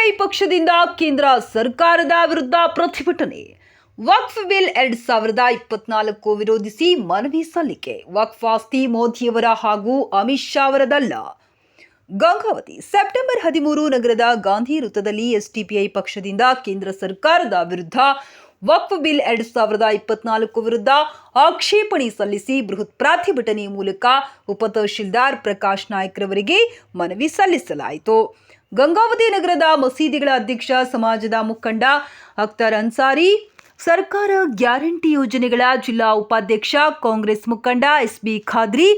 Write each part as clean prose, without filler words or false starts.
SDPI ಪಕ್ಷದಿಂದ ಕೇಂದ್ರ ಸರ್ಕಾರದ ವಿರುದ್ಧ ಪ್ರತಿಭಟನೆ. ವಕ್ಫ್ ಬಿಲ್ 2024 ವಿರೋಧಿಸಿ ಮನವಿ ಸಲ್ಲಿಕೆ. ವಕ್ಫ್ ಆಸ್ತಿ ಮೋದಿಯವರ ಹಾಗೂ ಅಮಿತ್ ಶಾ ಅವರದಲ್ಲ. ಗಂಗಾವತಿ ಸೆಪ್ಟೆಂಬರ್ 13 ನಗರದ ಗಾಂಧಿ ವೃತ್ತದಲ್ಲಿ ಎಸ್ಡಿಪಿಐ ಪಕ್ಷದಿಂದ ಕೇಂದ್ರ ಸರ್ಕಾರದ ವಿರುದ್ಧ ವಕ್ಫ್ ಬಿಲ್ 2024 ವಿರುದ್ಧ ಆಕ್ಷೇಪಣೆ ಸಲ್ಲಿಸಿ ಬೃಹತ್ ಪ್ರತಿಭಟನೆ ಮೂಲಕ ಉಪತಹಶೀಲ್ದಾರ್ ಪ್ರಕಾಶ್ ನಾಯ್ಕ್ ರವರಿಗೆ ಮನವಿ ಸಲ್ಲಿಸಲಾಯಿತು. ಗಂಗಾವತಿ ನಗರದ ಮಸೀದಿಗಳ ಅಧ್ಯಕ್ಷ ಸಮಾಜದ ಮುಖಂಡ ಅಖ್ತರ್ ಅನ್ಸಾರಿ, ಸರ್ಕಾರ ಗ್ಯಾರಂಟಿ ಯೋಜನೆಗಳ ಜಿಲ್ಲಾ ಉಪಾಧ್ಯಕ್ಷ ಕಾಂಗ್ರೆಸ್ ಮುಖಂಡ ಎಸ್ಬಿ ಖಾದ್ರಿ,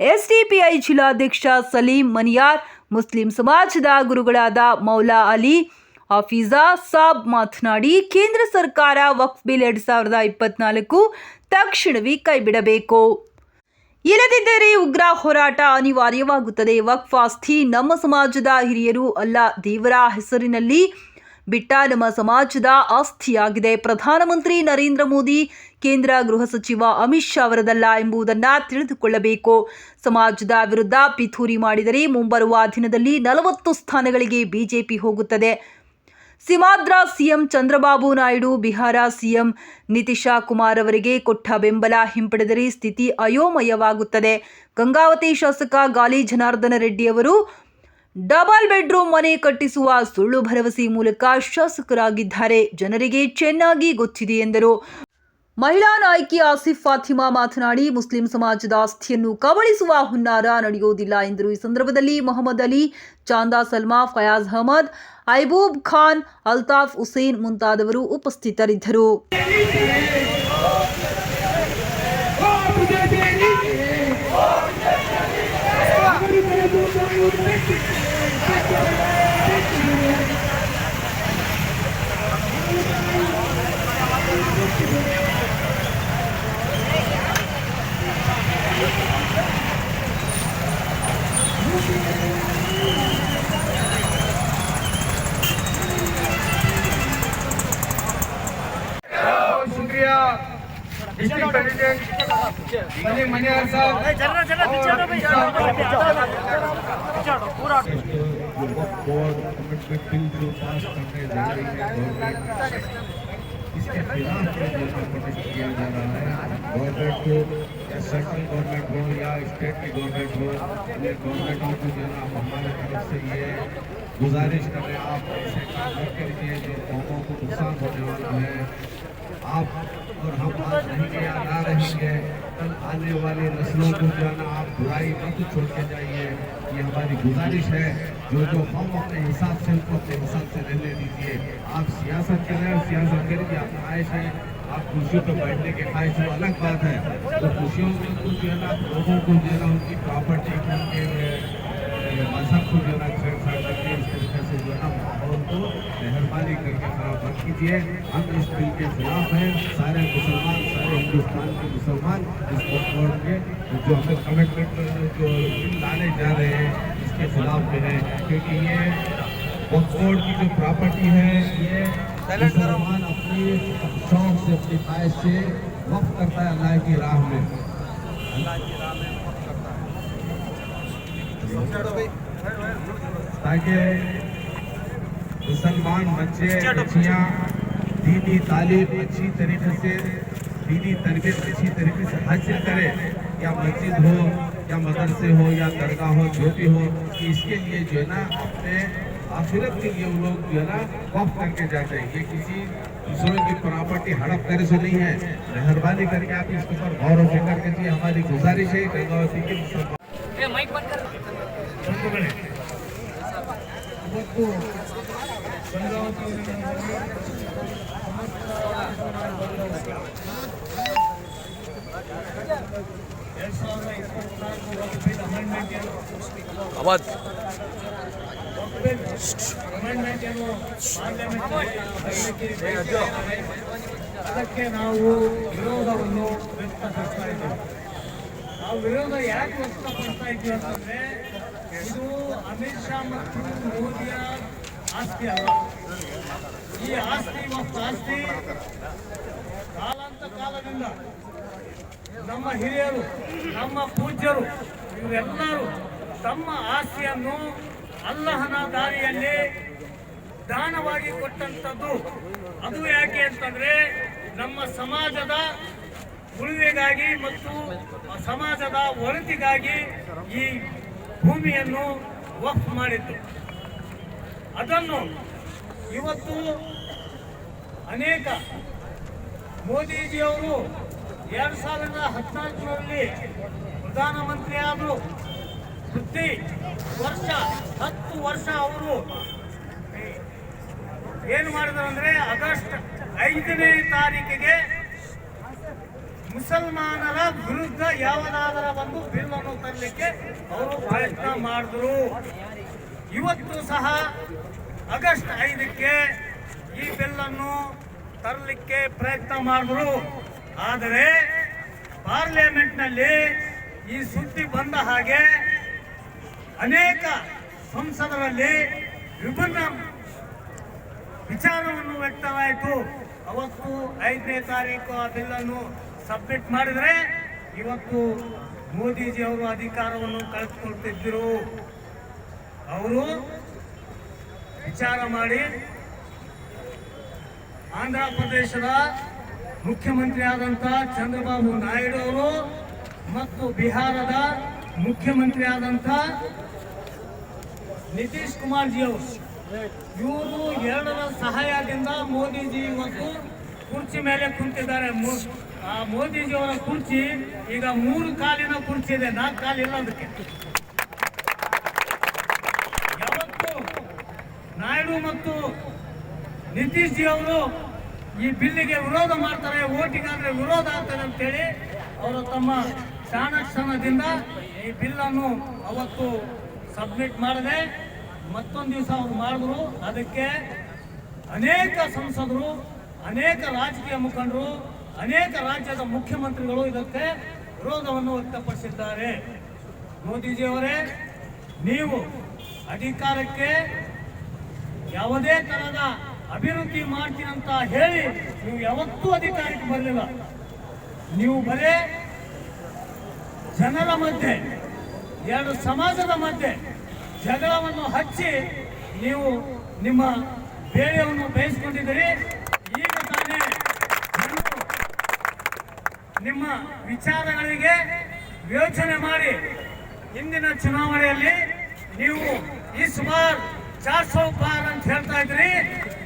ಎಸ್ಡಿಪಿಐ ಜಿಲ್ಲಾಧ್ಯಕ್ಷ ಸಲೀಂ ಮನಿಯಾರ್, ಮುಸ್ಲಿಂ ಸಮಾಜದ ಗುರುಗಳಾದ ಮೌಲಾ ಅಲಿ ಹಫೀಜಾ ಸಾಬ್ ಮಾತನಾಡಿ, ಕೇಂದ್ರ ಸರ್ಕಾರ ವಕ್ಫ್ ಬಿಲ್ 2024 ತಕ್ಷಣವೇ ಕೈಬಿಡಬೇಕು. ಇಲ್ಲದಿದ್ದರೆ ಉಗ್ರ ಹೋರಾಟ ಅನಿವಾರ್ಯವಾಗುತ್ತದೆ. ವಕ್ಫ್ ಆಸ್ತಿ ನಮ್ಮ ಸಮಾಜದ ಹಿರಿಯರು ಅಲ್ಲ, ದೇವರ ಹೆಸರಿನಲ್ಲಿ ಬಿಟ್ಟ ನಮ್ಮ ಸಮಾಜದ ಆಸ್ತಿಯಾಗಿದೆ. ಪ್ರಧಾನಮಂತ್ರಿ ನರೇಂದ್ರ ಮೋದಿ, ಕೇಂದ್ರ ಗೃಹ ಸಚಿವ ಅಮಿತ್ ಶಾ ಅವರದಲ್ಲ ಎಂಬುದನ್ನು ತಿಳಿದುಕೊಳ್ಳಬೇಕು. ಸಮಾಜದ ವಿರುದ್ಧ ಪಿತೂರಿ ಮಾಡಿದರೆ ಮುಂಬರುವ ದಿನದಲ್ಲಿ 40 ಸ್ಥಾನಗಳಿಗೆ ಬಿಜೆಪಿ ಹೋಗುತ್ತದೆ. ಸೀಮಾಂಧ್ರ ಸಿಎಂ ಚಂದ್ರಬಾಬು ನಾಯ್ಡು, ಬಿಹಾರ ಸಿಎಂ ನಿತೀಶ್ ಕುಮಾರ್ ಅವರಿಗೆ ಕೊಟ್ಟ ಬೆಂಬಲ ಹಿಂಪಡೆದರೆ ಸ್ಥಿತಿ ಅಯೋಮಯವಾಗುತ್ತದೆ. ಗಂಗಾವತಿ ಶಾಸಕ ಗಾಲಿ ಜನಾರ್ದನ ರೆಡ್ಡಿ ಅವರು ಡಬಲ್ ಬೆಡ್ರೂಮ್ ಮನೆ ಕಟ್ಟಿಸುವ ಸುಳ್ಳು ಭರವಸೆ ಮೂಲಕ ಶಾಸಕರಾಗಿದ್ದಾರೆ, ಜನರಿಗೆ ಚೆನ್ನಾಗಿ ಗೊತ್ತಿದೆ ಎಂದರು. ಮಹಿಳಾ ನಾಯಕಿ ಆಸಿಫ್ ಫಾತಿಮಾ ಮಾತನಾಡಿ, ಮುಸ್ಲಿಂ ಸಮಾಜದ ಆಸ್ತಿಯನ್ನು ಕಬಳಿಸುವ ಹುನ್ನಾರ ನಡೆಯುವುದಿಲ್ಲ ಎಂದರು. ಈ ಸಂದರ್ಭದಲ್ಲಿ ಮೊಹಮ್ಮದ್ ಅಲಿ, ಚಾಂದಾ ಸಲ್ಮಾ, ಫಯಾಜ್ ಅಹಮದ್, ಐಬೂಬ್ ಖಾನ್, ಅಲ್ತಾಫ್ ಹುಸೇನ್ ಮುಂತಾದವರು ಉಪಸ್ಥಿತರಿದ್ದರು. शुक्रिया डिस्ट्रिक्ट प्रेसिडेंट सलीम मनियार साहब। इसके खिलाफ प्रोटेस्ट किया जा रहा है। गवर्नमेंट को, या सेंट्रल गवर्नमेंट हो या स्टेट की गवर्नमेंट हो, ये गवर्नमेंटों को जो है हमारे तरफ से ये गुजारिश कर रहे हैं, आप ऐसे काम मत करिए जो कौमों को नुकसान होने वाला है। आप और हम आज रहेंगे या ना रहेंगे, कल आने वाली नस्लों को जो है ना आप बुराई मत छोड़ के जाइए, ये हमारी गुजारिश है। जो हम अपने हिसाब से उनको अपने हिसाब से रहने दीजिए। आप सियासत कर रहे हैं, सियासत करिए, आप ख्वाहिश है, आप कुर्सियों पर बैठने की ख्वाहिश है, अलग बात है। तो खुशियों में कुछ जो है ना लोगों को जो है ना उनकी प्रॉपर्टी उनके मजहब को जो है ना छेड़छाड़ करके इस तरीके से जो है ना माहौल को मेहरबानी करके खराब मत कीजिए। हम इस बिल के खिलाफ हैं, सारे मुसलमान, सारे हिंदुस्तान के मुसलमान इस वक्फ के जो हमें कमिटमेंट जो बिल लाने जा रहे हैं इसके खिलाफ में है, क्योंकि ये वक्फ बोर्ड की जो प्रॉपर्टी है ये मुसलमान अपनी शौक से, अपनी ख्वाहिश से वक्फ करता है अल्लाह की राह में, अल्लाह की राह में वक्फ करता है, ताकि मुसलमान बच्चे बच्चियाँ दीनी तालीम अच्छी तरीके से, दीनी तरबियत अच्छी तरीके से हासिल करें, या मस्जिद हो या मदरसे हो या दरगाह हो, जो भी हो, इसके लिए जो है ना अपने आखिरत के लिए वो लोग जो है ना वक्फ करके जाते हैं। ये किसी दूसरों की प्रॉपर्टी हड़प करे से नहीं है। मेहरबानी करके आप इसके ऊपर गौर व फिक्र कीजिए, हमारी गुजारिश है। गंगावती के आवाज ಅದಕ್ಕೆ ನಾವು ವಿರೋಧವನ್ನು ವ್ಯಕ್ತಪಡಿಸ್ತಾ ಇದ್ದೀವಿ. ನಾವು ವಿರೋಧ ಯಾಕೆ ವ್ಯಕ್ತಪಡಿಸ್ತಾ ಇದ್ದೀವಿ ಅಂತಂದ್ರೆ, ಇದು ಅಮಿತ್ ಶಾ ಮತ್ತು ಮೋದಿಯ ಆಸ್ತಿ ಅಲ್ಲ. ಈ ಆಸ್ತಿ ಮತ್ತು ಆಸ್ತಿ ಕಾಲಾಂತ ಕಾಲದಿಂದ ನಮ್ಮ ಹಿರಿಯರು, ನಮ್ಮ ಪೂಜ್ಯರು ಇವರೆಲ್ಲರೂ ತಮ್ಮ ಆಸ್ತಿಯನ್ನು ಅಲ್ಲಹನ ದಾರಿಯಲ್ಲಿ ದಾನವಾಗಿ ಕೊಟ್ಟಂಥದ್ದು. ಅದು ಯಾಕೆ ಅಂತಂದ್ರೆ ನಮ್ಮ ಸಮಾಜದ ಉಳಿವಿಗಾಗಿ ಮತ್ತು ಸಮಾಜದ ಒಳಿತಿಗಾಗಿ ಈ ಭೂಮಿಯನ್ನು ವಕ್ಫ್ ಮಾಡಿದ್ದು. ಅದನ್ನು ಇವತ್ತು ಅನೇಕ ಮೋದಿಜಿಯವರು 2014ರಲ್ಲಿ ಪ್ರಧಾನಮಂತ್ರಿ ಆದರು. ಪ್ರತಿ ವರ್ಷ 10 ವರ್ಷ ಅವರು ಏನು ಮಾಡಿದ್ರು ಅಂದ್ರೆ ಆಗಸ್ಟ್ 5ನೇ ತಾರೀಕಿಗೆ ಮುಸಲ್ಮಾನರ ವಿರುದ್ಧ ಯಾವುದಾದರ ಒಂದು ಬಿಲ್ ಅನ್ನು ತರಲಿಕ್ಕೆ ಅವರು ಪ್ರಯತ್ನ ಮಾಡಿದ್ರು. ಇವತ್ತು ಸಹ ಆಗಸ್ಟ್ 5ಕ್ಕೆ ಈ ಬಿಲ್ ಅನ್ನು ತರಲಿಕ್ಕೆ ಪ್ರಯತ್ನ ಮಾಡಿದ್ರು. ಆದರೆ ಪಾರ್ಲಿಮೆಂಟ್ನಲ್ಲಿ ಈ ಸುದ್ದಿ ಬಂದ ಹಾಗೆ ಅನೇಕ ಸಂಸದರಲ್ಲಿ ವಿಭಿನ್ನ ವಿಚಾರವನ್ನು ವ್ಯಕ್ತವಾಯಿತು. ಅವತ್ತು 5ನೇ ತಾರೀಕು ಆ ಬಿಲ್ ಅನ್ನು ಸಬ್ಮಿಟ್ ಮಾಡಿದ್ರೆ ಇವತ್ತು ಮೋದಿಜಿ ಅವರು ಅಧಿಕಾರವನ್ನು ಕಳೆದುಕೊಳ್ತಿದ್ದರು. ಅವರು ವಿಚಾರ ಮಾಡಿ ಆಂಧ್ರ ಪ್ರದೇಶದ ಮುಖ್ಯಮಂತ್ರಿ ಆದಂತ ಚಂದ್ರಬಾಬು ನಾಯ್ಡು ಅವರು ಮತ್ತು ಬಿಹಾರದ ಮುಖ್ಯಮಂತ್ರಿ ಆದಂತ ನಿತೀಶ್ ಕುಮಾರ್ ಜಿ ಅವರು, ಇವರು ಎರಡರ ಸಹಾಯದಿಂದ ಮೋದಿಜಿ ಇವತ್ತು ಕುರ್ಚಿ ಮೇಲೆ ಕುಂತಿದ್ದಾರೆ. ಆ ಮೋದಿಜಿ ಅವರ ಕುರ್ಚಿ ಈಗ 3 ಕಾಲಿನ ಕುರ್ಚಿ ಇದೆ, 4 ಕಾಲಿಲ್ಲ. ಅದಕ್ಕೆ ಯಾವತ್ತು ನಾಯ್ಡು ಮತ್ತು ನಿತೀಶ್ ಜಿ ಅವರು ಈ ಬಿಲ್ಲಿಗೆ ವಿರೋಧ ಮಾಡ್ತಾರೆ, ಓಟಿಗಾದ್ರೆ ವಿರೋಧ ಆಗ್ತಾರೆ ಅಂತೇಳಿ ಅವರು ತಮ್ಮ ಚಾಣಕ್ಷಣದಿಂದ ಈ ಬಿಲ್ ಅನ್ನು ಅವತ್ತು ಸಬ್ಮಿಟ್ ಮಾಡದೆ ಮತ್ತೊಂದು ದಿವಸ ಅವರು ಮಾಡಿದ್ರು. ಅದಕ್ಕೆ ಅನೇಕ ಸಂಸದರು, ಅನೇಕ ರಾಜಕೀಯ ಮುಖಂಡರು, ಅನೇಕ ರಾಜ್ಯದ ಮುಖ್ಯಮಂತ್ರಿಗಳು ಇದಕ್ಕೆ ವಿರೋಧವನ್ನು ವ್ಯಕ್ತಪಡಿಸಿದ್ದಾರೆ. ಮೋದಿಜಿಯವರೇ, ನೀವು ಅಧಿಕಾರಕ್ಕೆ ಯಾವುದೇ ತರಹದ ಅಭಿವೃದ್ಧಿ ಮಾಡ್ತೀನಂತ ಹೇಳಿ ನೀವು ಯಾವತ್ತೂ ಅಧಿಕಾರಕ್ಕೆ ಬರಲಿಲ್ಲ. ನೀವು ಬರೇ ಜನರ ಮಧ್ಯೆ, ಎರಡು ಸಮಾಜದ ಮಧ್ಯೆ ಜಗಳವನ್ನು ಹಚ್ಚಿ ನೀವು ನಿಮ್ಮ ಬೇಳೆಯನ್ನು ಬೇಯಿಸಿಕೊಂಡಿದ್ದೀರಿ. ಈಗ ತಾನೇ ನಿಮ್ಮ ವಿಚಾರಗಳಿಗೆ ಯೋಚನೆ ಮಾಡಿ ಇಂದಿನ ಚುನಾವಣೆಯಲ್ಲಿ ನೀವು ಇಸ್ ಬಾರ್ 400 ಪಾರ್ ಅಂತ ಹೇಳ್ತಾ ಇದ್ರಿ,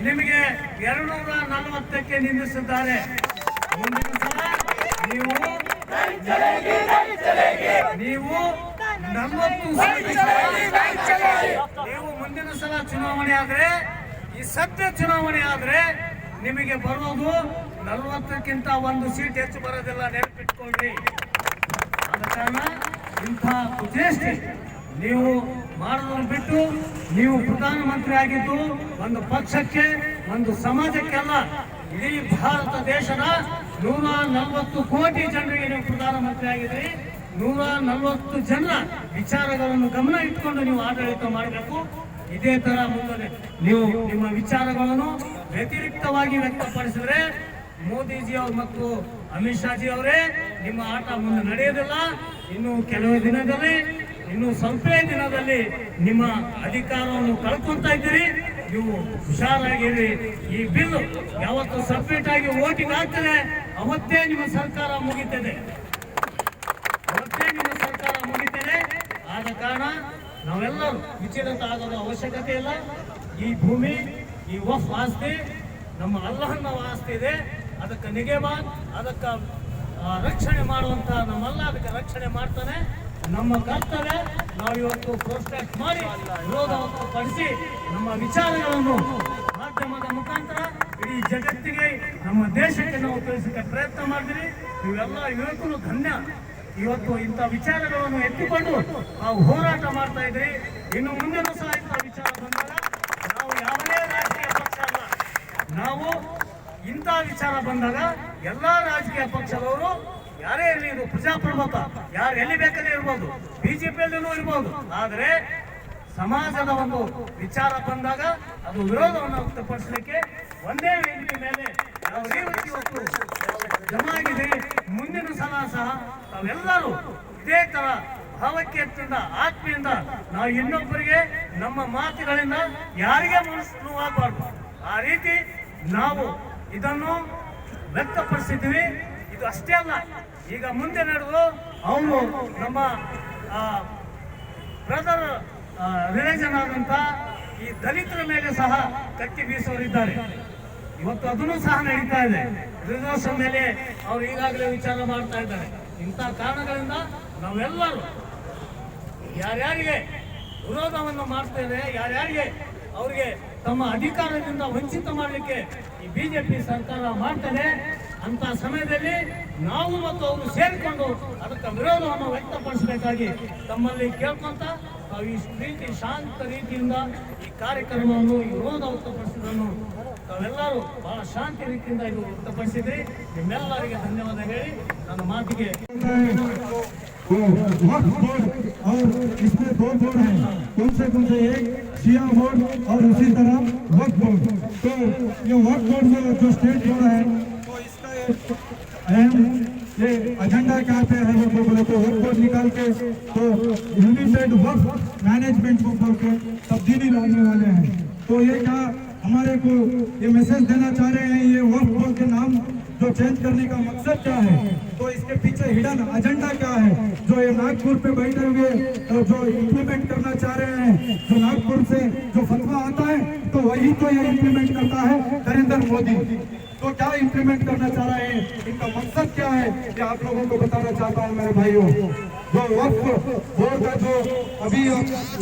ನಿಮಗೆ 240ಕ್ಕೆ ನಿಲ್ಲಿಸಿದ್ದಾರೆ. ಮುಂದಿನ ಸಲ ನೀವು 40 ನೀವು ಮುಂದಿನ ಸಲ ಚುನಾವಣೆ ಆದ್ರೆ, ಈ ಸದ್ಯ ಚುನಾವಣೆ ಆದ್ರೆ ನಿಮಗೆ ಬರೋದು 40ಕ್ಕಿಂತ 1 ಸೀಟ್ ಹೆಚ್ಚು ಬರೋದಿಲ್ಲ, ನೆನಪಿಟ್ಕೊಳ್ರಿ. ಆದ ಕಾರಣ ಇಂಥ ಕುಚೇಷ್ಟೆ ನೀವು ಮಾಡೋದನ್ನು ಬಿಟ್ಟು ನೀವು ಪ್ರಧಾನಮಂತ್ರಿ ಆಗಿದ್ದು ಒಂದು ಪಕ್ಷಕ್ಕೆ, ಒಂದು ಸಮಾಜಕ್ಕೆಲ್ಲ, ಇಡೀ ಭಾರತ ದೇಶದ 140 ಕೋಟಿ ಜನರಿಗೆ ನೀವು ಪ್ರಧಾನಮಂತ್ರಿ ಆಗಿದ್ರಿ. 140 ಜನರ ವಿಚಾರಗಳನ್ನು ಗಮನ ಇಟ್ಕೊಂಡು ನೀವು ಆಡಳಿತ ಮಾಡಬೇಕು. ಇದೇ ತರ ಮುಂದೆ ನೀವು ನಿಮ್ಮ ವಿಚಾರಗಳನ್ನು ವ್ಯತಿರಿಕ್ತವಾಗಿ ವ್ಯಕ್ತಪಡಿಸಿದ್ರೆ ಮೋದಿಜಿ ಅವರು ಮತ್ತು ಅಮಿತ್ ಶಾ ಜಿ ಅವರೇ, ನಿಮ್ಮ ಆಟ ಮುಂದೆ ನಡೆಯೋದಿಲ್ಲ. ಇನ್ನು ಕೆಲವೇ ದಿನದಲ್ಲಿ, ಇನ್ನು ಸ್ವಲ್ಪ ದಿನದಲ್ಲಿ ನಿಮ್ಮ ಅಧಿಕಾರವನ್ನು ಕಳ್ಕೊಂತ ಇದ್ದೀರಿ. ನೀವು ಹುಷಾರಾಗಿರಿ. ಈ ಬಿಲ್ ಯಾವತ್ತು ಸಬ್ಮಿಟ್ ಆಗಿ ವೋಟಿಂಗ್ ಆಗ್ತದೆ ಅವತ್ತೇ ನಿಮ್ಮ ಸರ್ಕಾರ ಮುಗಿತದೆ, ಅವತ್ತೇ ನಿಮ್ಮ ಸರ್ಕಾರ ಮುಗಿತದೆ. ಆದ ಕಾರಣ ನಾವೆಲ್ಲರೂ ವಿಚಲಿತ ಆಗೋದ ಅವಶ್ಯಕತೆ ಇಲ್ಲ. ಈ ಭೂಮಿ, ಈ ವಫ್ ಆಸ್ತಿ ನಮ್ಮ ಅಲ್ಲಾಹನ ಆಸ್ತಿ ಇದೆ. ಅದಕ್ಕೆ ನಿಗೇಬಾನ್, ಅದಕ್ಕೆ ರಕ್ಷಣೆ ಮಾಡುವಂತ ನಮ್ಮಲ್ಲ ಅದಕ್ಕೆ ರಕ್ಷಣೆ ಮಾಡ್ತಾನೆ. ನಮ್ಮ ಕರ್ತವ್ಯ ನಾವು ಇವತ್ತು ಪ್ರೊಟೆಸ್ಟ್ ಮಾಡಿ ವಿರೋಧ ವ್ಯಕ್ತಪಡಿಸಿ ನಮ್ಮ ವಿಚಾರಗಳನ್ನು ಮಾಧ್ಯಮದ ಮುಖಾಂತರ ಇಡೀ ಜಗತ್ತಿಗೆ, ನಮ್ಮ ದೇಶಕ್ಕೆ ನಾವು ತಿಳಿಸಲಿಕ್ಕೆ ಪ್ರಯತ್ನ ಮಾಡಿದ್ರಿ. ನೀವೆಲ್ಲ ಯುವಕರು ಧನ್ಯ. ಇವತ್ತು ಇಂಥ ವಿಚಾರಗಳನ್ನು ಎತ್ತಿಕೊಂಡು ನಾವು ಹೋರಾಟ ಮಾಡ್ತಾ ಇದ್ರಿ. ಇನ್ನು ಮುಂದಿನ ಸಹ ಇಂಥ ವಿಚಾರ ಬಂದಾಗ ನಾವು ಯಾವುದೇ ರಾಜಕೀಯ ಪಕ್ಷ ಅಲ್ಲ, ನಾವು ಇಂಥ ವಿಚಾರ ಬಂದಾಗ ಎಲ್ಲಾ ರಾಜಕೀಯ ಪಕ್ಷದವರು ಯಾರೇ ಇರಲಿ, ಇದು ಪ್ರಜಾಪ್ರಭುತ್ವ, ಯಾರು ಎಲ್ಲಿ ಬೇಕಾದ್ರೆ ಇರ್ಬೋದು, ಬಿಜೆಪಿಯಲ್ಲೂ ಇರ್ಬೋದು. ಆದರೆ ಸಮಾಜದ ಒಂದು ವಿಚಾರ ಬಂದಾಗ ಅದು ವಿರೋಧವನ್ನು ವ್ಯಕ್ತಪಡಿಸಲಿಕ್ಕೆ ಒಂದೇ ವೇದಿಕೆ ಮೇಲೆ ಯಾವ ರೀತಿ ಇವತ್ತು ಜಮ ಆಗಿದೆ. ಮುಂದಿನ ಸಲ ಸಹ ತಾವೆಲ್ಲರೂ ಇದೇ ತರ ಭಾವೈಕ್ಯತೆಯಿಂದ ಆತ್ಮೀಯಿಂದ ನಾವು ಇನ್ನೊಬ್ಬರಿಗೆ ನಮ್ಮ ಮಾತುಗಳಿಂದ ಯಾರಿಗೆ ಮನಸ್ಸು ನೋವಾಗಬಾರ್ದು. ಆ ರೀತಿ ನಾವು ಇದನ್ನು ವ್ಯಕ್ತಪಡಿಸಿದ್ವಿ. ಇದು ಅಷ್ಟೇ ಅಲ್ಲ, ಈಗ ಮುಂದೆ ನಡೆದು ಅವರು ನಮ್ಮ ಬ್ರದರ್ ರಿಲೇಷನ್ ಆದಂತ ಈ ದಲಿತರ ಮೇಲೆ ಸಹ ಕತ್ತಿ ಬೀಸೋರಿದ್ದಾರೆ. ಇವತ್ತು ಅದನ್ನು ಸಹ ನಡೀತಾ ಇದೆ. ರಿಸರ್ವೇಶನ್ ಮೇಲೆ ಅವರು ಈಗಾಗಲೇ ವಿಚಾರ ಮಾಡ್ತಾ ಇದ್ದಾರೆ. ಇಂಥ ಕಾರಣಗಳಿಂದ ನಾವೆಲ್ಲರೂ ಯಾರ್ಯಾರಿಗೆ ವಿರೋಧವನ್ನು ಮಾಡ್ತೇವೆ, ಯಾರ್ಯಾರಿಗೆ ಅವರಿಗೆ ತಮ್ಮ ಅಧಿಕಾರದಿಂದ ವಂಚಿತ ಮಾಡಲಿಕ್ಕೆ ಈ ಬಿಜೆಪಿ ಸರ್ಕಾರ ಮಾಡ್ತದೆ, ಅಂತ ಸಮಯದಲ್ಲಿ ನಾವು ಮತ್ತು ಅವರು ಸೇರಿಕೊಂಡು ಅದಕ್ಕೆ ವಿರೋಧವನ್ನು ವ್ಯಕ್ತಪಡಿಸಬೇಕಾಗಿ ತಮ್ಮಲ್ಲಿ ಕೇಳ್ಕೊಂತ ನಾವು ಈ ರೀತಿ ಶಾಂತ ರೀತಿಯಿಂದ ಈ ಕಾರ್ಯಕ್ರಮವನ್ನು ಈ ವಿರೋಧ ವ್ಯಕ್ತಪಡಿಸಿದ್ದನ್ನು ತಾವೆಲ್ಲರೂ ಬಹಳ ಶಾಂತಿ ರೀತಿಯಿಂದ ಇದು ವ್ಯಕ್ತಪಡಿಸಿದ್ರಿ. ನಿಮ್ಮೆಲ್ಲರಿಗೆ ಧನ್ಯವಾದ ಹೇಳಿ ನನ್ನ ಮಾತಿಗೆ वक्फ बोर्ड और इसमें दो बोर्ड हैं, कौन से एक शिया बोर्ड और उसी तरह वक्फ बोर्ड। तो ये वक्फ बोर्ड जो स्टेट बोर्ड है तो इसका अहम ये एजेंडा क्या पे है वो बोले तो वक्फ बोर्ड निकाल के तो यूनिटेड वक्फ मैनेजमेंट को बोल के तब्दीली लाने वाले हैं। तो ये क्या हमारे को ये मैसेज देना चाह रहे हैं, ये वक्फ बोर्ड के नाम जो चेंज करने का मकसद क्या है, तो इसके पीछे हिडन एजेंडा क्या है, जो ये नागपुर पे बैठे हुए जो इम्प्लीमेंट करना चाह रहे हैं, जो नागपुर से जो फतवा आता है तो वही तो ये इम्प्लीमेंट करता है नरेंद्र मोदी। तो क्या इम्प्लीमेंट करना चाह रहे हैं, इनका मकसद क्या है, ये आप लोगों को बताना चाहता हूँ मेरे भाइयों। जो वक्फ बोर्ड का जो अभी